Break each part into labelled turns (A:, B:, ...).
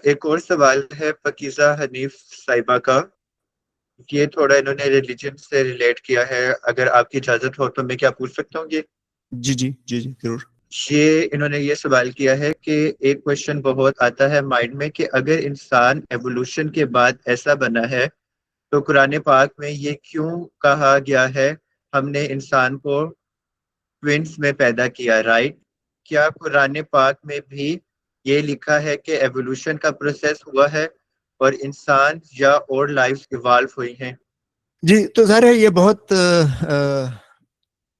A: ایک اور سوال ہے پاکیزہ حنیف صاحبہ کا، یہ تھوڑا انہوں نے ریلیجن سے ریلیٹ کیا ہے، اگر آپ کی اجازت ہو تو میں کیا پوچھ سکتا ہوں؟
B: جی جی جی جی ضرور.
A: یہ انہوں نے یہ سوال کیا ہے کہ ایک کوشچن بہت آتا ہے مائنڈ میں کہ اگر انسان ایوولوشن کے بعد ایسا بنا ہے تو قرآن پاک میں یہ کیوں کہا گیا ہے ہم نے انسان کو ٹوینس میں پیدا کیا، رائٹ؟ کیا قرآن پاک میں بھی یہ لکھا ہے کہ ایوولوشن کا پروسیس ہوا ہے اور انسان یا اور لائف ایوالو ہوئی ہیں؟
B: جی تو ظاہر ہے یہ بہت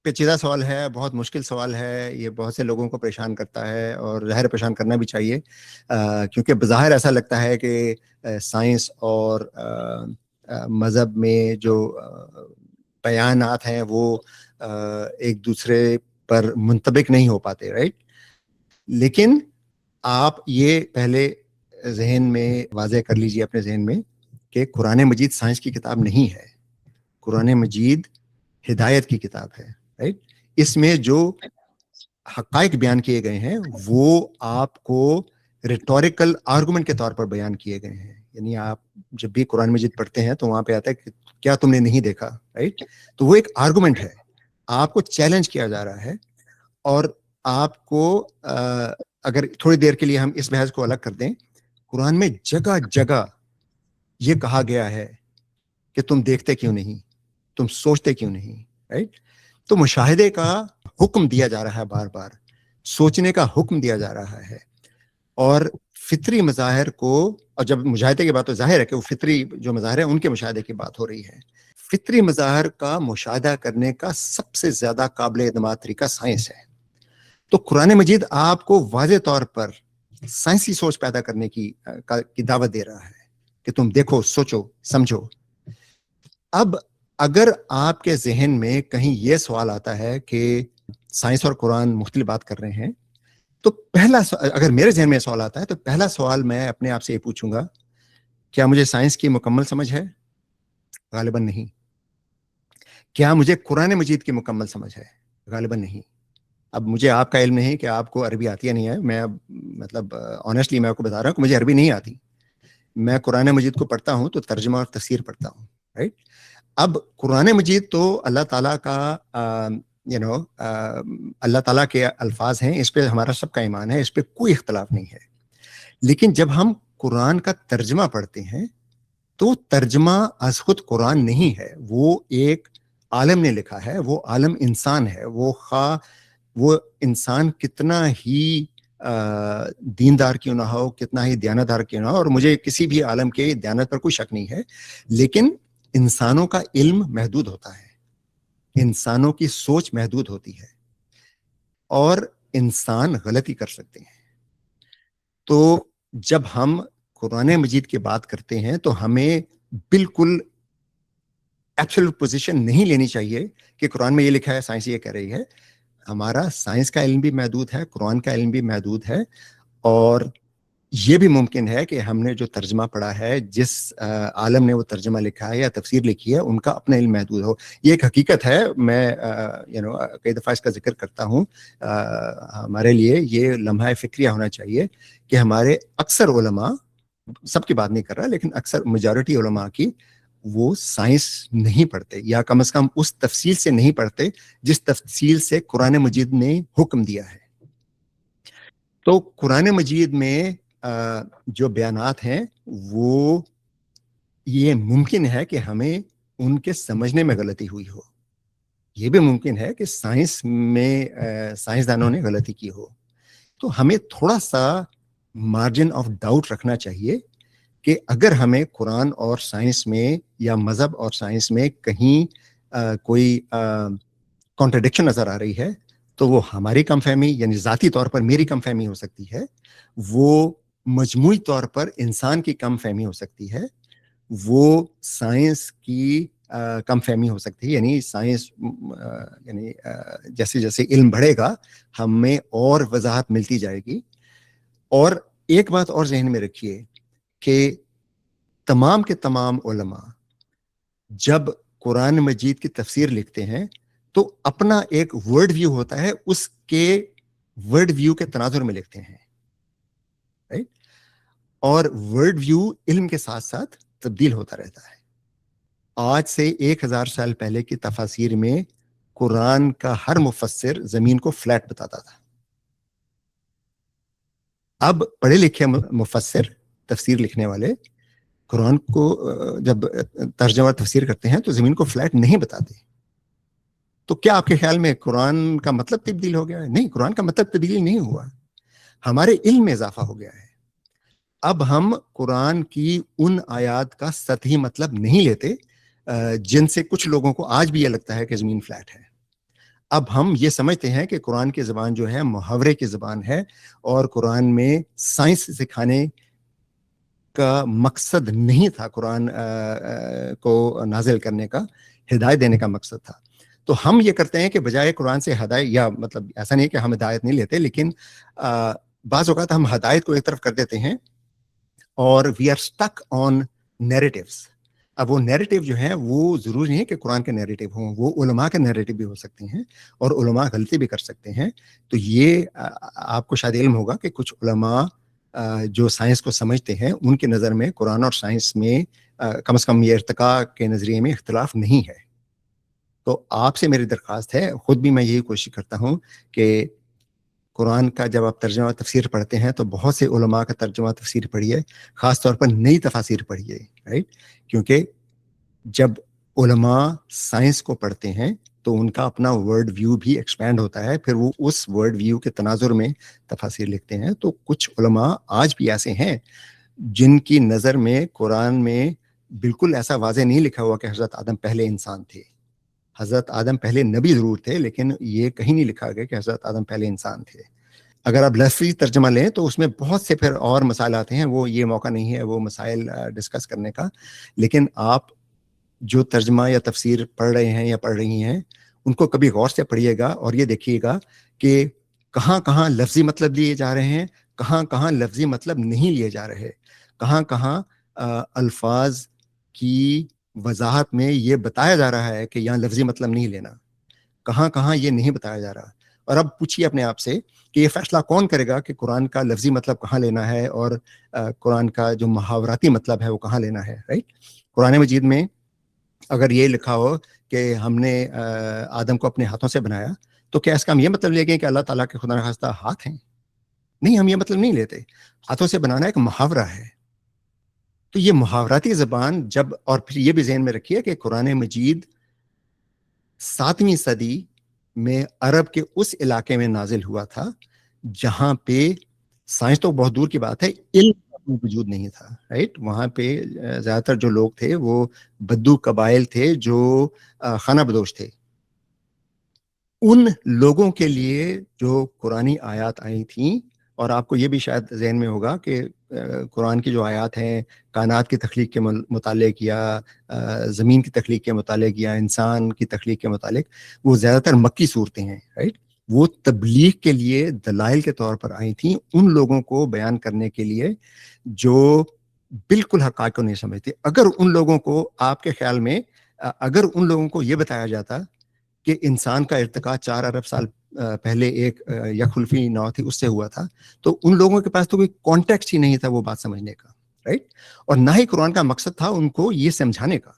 B: پیچیدہ سوال ہے، بہت مشکل سوال ہے، یہ بہت سے لوگوں کو پریشان کرتا ہے اور ظاہر پریشان کرنا بھی چاہیے، کیونکہ بظاہر ایسا لگتا ہے کہ سائنس اور مذہب میں جو بیانات ہیں وہ ایک دوسرے پر منطبق نہیں ہو پاتے، رائٹ؟ لیکن آپ یہ پہلے ذہن میں واضح کر لیجئے اپنے ذہن میں کہ قرآن مجید سائنس کی کتاب نہیں ہے، قرآن مجید ہدایت کی کتاب ہے، رائٹ؟ اس میں جو حقائق بیان کیے گئے ہیں وہ آپ کو ریٹوریکل آرگومنٹ کے طور پر بیان کیے گئے ہیں، یعنی آپ جب بھی قرآن مجید پڑھتے ہیں تو وہاں پہ آتا ہے کہ کیا تم نے نہیں دیکھا، رائٹ؟ تو وہ ایک آرگومنٹ ہے، آپ کو چیلنج کیا جا رہا ہے، اور آپ کو اگر تھوڑی دیر کے لیے ہم اس بحث کو الگ کر دیں، قرآن میں جگہ جگہ یہ کہا گیا ہے کہ تم دیکھتے کیوں نہیں، تم سوچتے کیوں نہیں، رائٹ؟ تو مشاہدے کا حکم دیا جا رہا ہے، بار بار سوچنے کا حکم دیا جا رہا ہے، اور فطری مظاہر کو، اور جب مشاہدے کی بات تو ظاہر ہے کہ وہ فطری جو مظاہر ہیں ان کے مشاہدے کی بات ہو رہی ہے، فطری مظاہر کا مشاہدہ کرنے کا سب سے زیادہ قابل اعتماد طریقہ سائنس ہے۔ تو قرآن مجید آپ کو واضح طور پر سائنسی سوچ پیدا کرنے کی دعوت دے رہا ہے کہ تم دیکھو، سوچو، سمجھو۔ اب اگر آپ کے ذہن میں کہیں یہ سوال آتا ہے کہ سائنس اور قرآن مختلف بات کر رہے ہیں، تو اگر میرے ذہن میں سوال آتا ہے تو پہلا سوال میں اپنے آپ سے یہ پوچھوں گا، کیا مجھے سائنس کی مکمل سمجھ ہے؟ غالباً نہیں۔ کیا مجھے قرآن مجید کی مکمل سمجھ ہے؟ غالباً نہیں۔ اب مجھے آپ کا علم نہیں کہ آپ کو عربی آتی ہے نہیں ہے، میں مطلب آنیسٹلی میں آپ کو بتا رہا ہوں کہ مجھے عربی نہیں آتی، میں قرآن مجید کو پڑھتا ہوں تو ترجمہ اور تفسیر پڑھتا ہوں، رائٹ؟ اب قرآن مجید تو اللہ تعالیٰ کا اللہ تعالیٰ کے الفاظ ہیں، اس پہ ہمارا سب کا ایمان ہے، اس پہ کوئی اختلاف نہیں ہے۔ لیکن جب ہم قرآن کا ترجمہ پڑھتے ہیں تو ترجمہ از خود قرآن نہیں ہے، وہ ایک عالم نے لکھا ہے، وہ عالم انسان ہے، وہ انسان کتنا ہی دیندار کیوں نہ ہو، کتنا ہی دیانتدار کیوں نہ ہو، اور مجھے کسی بھی عالم کے دیانت پر کوئی شک نہیں ہے، لیکن انسانوں کا علم محدود ہوتا ہے، انسانوں کی سوچ محدود ہوتی ہے، اور انسان غلطی کر سکتے ہیں۔ تو جب ہم قرآن مجید کی بات کرتے ہیں تو ہمیں بالکل ایبسولوٹ پوزیشن نہیں لینی چاہیے کہ قرآن میں یہ لکھا ہے، سائنس یہ کہہ رہی ہے۔ ہمارا سائنس کا علم بھی محدود ہے، قرآن کا علم بھی محدود ہے، اور یہ بھی ممکن ہے کہ ہم نے جو ترجمہ پڑھا ہے، جس عالم نے وہ ترجمہ لکھا ہے یا تفسیر لکھی ہے، ان کا اپنا علم محدود ہو۔ یہ ایک حقیقت ہے، میں کئی دفعہ اس کا ذکر کرتا ہوں۔ ہمارے لیے یہ لمحہ فکریہ ہونا چاہیے کہ ہمارے اکثر علماء، سب کی بات نہیں کر رہا لیکن اکثر میجورٹی علماء کی، وہ سائنس نہیں پڑھتے، یا کم از کم اس تفصیل سے نہیں پڑھتے جس تفصیل سے قرآن مجید نے حکم دیا ہے۔ تو قرآن مجید میں جو بیانات ہیں وہ یہ ممکن ہے کہ ہمیں ان کے سمجھنے میں غلطی ہوئی ہو، یہ بھی ممکن ہے کہ سائنس میں سائنسدانوں نے غلطی کی ہو۔ تو ہمیں تھوڑا سا مارجن آف ڈاؤٹ رکھنا چاہیے کہ اگر ہمیں قرآن اور سائنس میں یا مذہب اور سائنس میں کہیں کوئی کانٹرڈکشن نظر آ رہی ہے تو وہ ہماری کم فہمی، یعنی ذاتی طور پر میری کم فہمی ہو سکتی ہے، وہ مجموعی طور پر انسان کی کم فہمی ہو سکتی ہے، وہ سائنس کی کم فہمی ہو سکتی ہے، یعنی سائنس یعنی جیسے جیسے علم بڑھے گا ہمیں اور وضاحت ملتی جائے گی۔ اور ایک بات اور ذہن میں رکھیے کہ تمام کے تمام علماء جب قرآن مجید کی تفسیر لکھتے ہیں تو اپنا ایک ورڈ ویو ہوتا ہے، اس کے ورڈ ویو کے تناظر میں لکھتے ہیں، اور ورڈ ویو علم کے ساتھ ساتھ تبدیل ہوتا رہتا ہے. آج سے 1000 سال پہلے کی تفاسیر میں قرآن کا ہر مفسر زمین کو فلیٹ بتاتا تھا. اب پڑھے لکھے مفسر تفسیر لکھنے والے قرآن کو جب ترجمہ اور تفسیر کرتے ہیں تو زمین کو فلیٹ نہیں بتاتے. تو کیا آپ کے خیال میں قرآن کا مطلب تبدیل ہو گیا ہے؟ نہیں، قرآن کا مطلب تبدیل نہیں ہوا، ہمارے علم میں اضافہ ہو گیا ہے. اب ہم قرآن کی ان آیات کا سطحی مطلب نہیں لیتے جن سے کچھ لوگوں کو آج بھی یہ لگتا ہے کہ زمین فلیٹ ہے. اب ہم یہ سمجھتے ہیں کہ قرآن کی زبان جو ہے محاورے کی زبان ہے، اور قرآن میں سائنس سکھانے کا مقصد نہیں تھا، قرآن کو نازل کرنے کا، ہدایت دینے کا مقصد تھا. تو ہم یہ کرتے ہیں کہ بجائے قرآن سے ہدایت، یا مطلب ایسا نہیں کہ ہم ہدایت نہیں لیتے، لیکن بعض اوقات ہم ہدایت کو ایک طرف کر دیتے ہیں اور we are stick on narratives. اب وہ نیریٹیو جو ہیں وہ ضروری نہیں ہے کہ قرآن کے نیریٹیو ہوں، وہ علماء کے نیریٹیو بھی ہو سکتے ہیں، اور علماء غلطی بھی کر سکتے ہیں. تو یہ آپ کو شاید علم ہوگا کہ کچھ علماء جو سائنس کو سمجھتے ہیں ان کے نظر میں قرآن اور سائنس میں کم از کم یہ ارتقاء کے نظریے میں اختلاف نہیں ہے. تو آپ سے میری درخواست ہے، خود بھی میں یہی کوشش کرتا ہوں کہ قرآن کا جب آپ ترجمہ تفسیر پڑھتے ہیں تو بہت سے علماء کا ترجمہ تفسیر پڑھیے، خاص طور پر نئی تفاسیر پڑھیے، رائٹ؟ کیونکہ جب علماء سائنس کو پڑھتے ہیں تو ان کا اپنا ورڈ ویو بھی ایکسپینڈ ہوتا ہے، پھر وہ اس ورڈ ویو کے تناظر میں تفاسیر لکھتے ہیں. تو کچھ علماء آج بھی ایسے ہیں جن کی نظر میں قرآن میں بالکل ایسا واضح نہیں لکھا ہوا کہ حضرت آدم پہلے انسان تھے. حضرت آدم پہلے نبی ضرور تھے، لیکن یہ کہیں نہیں لکھا گیا کہ حضرت آدم پہلے انسان تھے. اگر آپ لفظی ترجمہ لیں تو اس میں بہت سے پھر اور مسائل آتے ہیں، وہ یہ موقع نہیں ہے وہ مسائل ڈسکس کرنے کا. لیکن آپ جو ترجمہ یا تفسیر پڑھ رہے ہیں یا پڑھ رہی ہیں ان کو کبھی غور سے پڑھیے گا اور یہ دیکھیے گا کہ کہاں کہاں لفظی مطلب لیے جا رہے ہیں، کہاں کہاں لفظی مطلب نہیں لیے جا رہے، کہاں کہاں الفاظ کی وضاحت میں یہ بتایا جا رہا ہے کہ یہاں لفظی مطلب نہیں لینا، کہاں کہاں یہ نہیں بتایا جا رہا. اور اب پوچھیے اپنے آپ سے کہ یہ فیصلہ کون کرے گا کہ قرآن کا لفظی مطلب کہاں لینا ہے اور قرآن کا جو محاوراتی مطلب ہے وہ کہاں لینا ہے، رائٹ؟ قرآن مجید میں اگر یہ لکھا ہو کہ ہم نے آدم کو اپنے ہاتھوں سے بنایا، تو کیا اس کا ہم یہ مطلب لے گئے کہ اللہ تعالیٰ کے خدا نخواستہ ہاتھ ہیں؟ نہیں، ہم یہ مطلب نہیں لیتے. ہاتھوں سے بنانا ایک محاورہ ہے. تو یہ محاوراتی زبان جب، اور پھر یہ بھی ذہن میں رکھیے کہ قرآن مجید 7ویں صدی میں عرب کے اس علاقے میں نازل ہوا تھا جہاں پہ سائنس تو بہت دور کی بات ہے، علم وجود نہیں تھا، رائٹ؟ وہاں پہ زیادہ تر جو لوگ تھے وہ بدو قبائل تھے جو خانہ بدوش تھے. ان لوگوں کے لیے جو قرآنی آیات آئی تھیں، اور آپ کو یہ بھی شاید ذہن میں ہوگا کہ قرآن کی جو آیات ہیں کائنات کی تخلیق کے متعلق یا زمین کی تخلیق کے متعلق یا انسان کی تخلیق کے متعلق، وہ زیادہ تر مکی صورتیں ہیں، رائٹ؟ وہ تبلیغ کے لیے دلائل کے طور پر آئی تھیں، ان لوگوں کو بیان کرنے کے لیے جو بالکل حقائق کو نہیں سمجھتے. اگر ان لوگوں کو، آپ کے خیال میں اگر ان لوگوں کو یہ بتایا جاتا کہ انسان کا ارتقاء 4 ارب سال پہلے ایک یکخلفی نو تھی اس سے ہوا تھا، تو ان لوگوں کے پاس تو کوئی کانٹیکسٹ ہی نہیں تھا وہ بات سمجھنے کا، رائٹ؟ اور نہ ہی قرآن کا مقصد تھا ان کو یہ سمجھانے کا.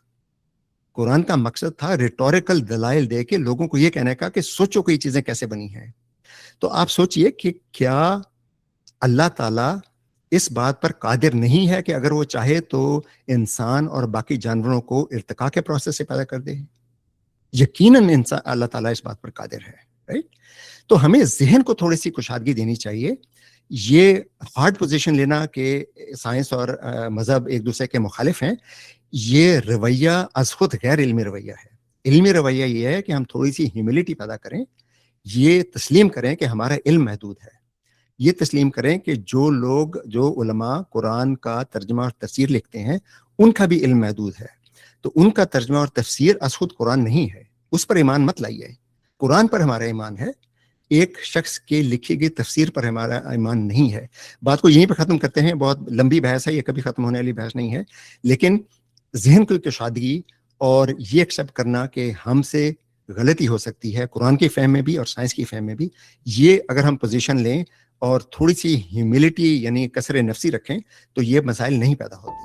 B: قرآن کا مقصد تھا ریٹوریکل دلائل دے کے لوگوں کو یہ کہنے کا کہ سوچو کہ یہ چیزیں کیسے بنی ہیں. تو آپ سوچئے کہ کیا اللہ تعالیٰ اس بات پر قادر نہیں ہے کہ اگر وہ چاہے تو انسان اور باقی جانوروں کو ارتقاء کے پروسیس سے پیدا کر دے؟ یقیناً انسان، اللہ تعالیٰ اس بات پر قادر ہے، رائٹ؟ تو ہمیں ذہن کو تھوڑی سی کشادگی دینی چاہیے. یہ ہارڈ پوزیشن لینا کہ سائنس اور مذہب ایک دوسرے کے مخالف ہیں، یہ رویہ از خود غیر علمی رویہ ہے. علمی رویہ یہ ہے کہ ہم تھوڑی سی ہیوملٹی پیدا کریں، یہ تسلیم کریں کہ ہمارا علم محدود ہے، یہ تسلیم کریں کہ جو لوگ، جو علماء قرآن کا ترجمہ اور تفسیر لکھتے ہیں ان کا بھی علم محدود ہے. تو ان کا ترجمہ اور تفسیر از خود قرآن نہیں ہے، اس پر ایمان مت لائیے. قرآن پر ہمارا ایمان ہے، ایک شخص کے لکھی گئی تفسیر پر ہمارا ایمان نہیں ہے. بات کو یہیں پہ ختم کرتے ہیں، بہت لمبی بحث ہے، یہ کبھی ختم ہونے والی بحث نہیں ہے. لیکن ذہن کی کشادگی اور یہ ایکسیپٹ کرنا کہ ہم سے غلطی ہو سکتی ہے قرآن کی فہم میں بھی اور سائنس کی فہم میں بھی، یہ اگر ہم پوزیشن لیں اور تھوڑی سی ہیوملٹی یعنی کثر نفسی رکھیں تو یہ مسائل نہیں پیدا ہوتے.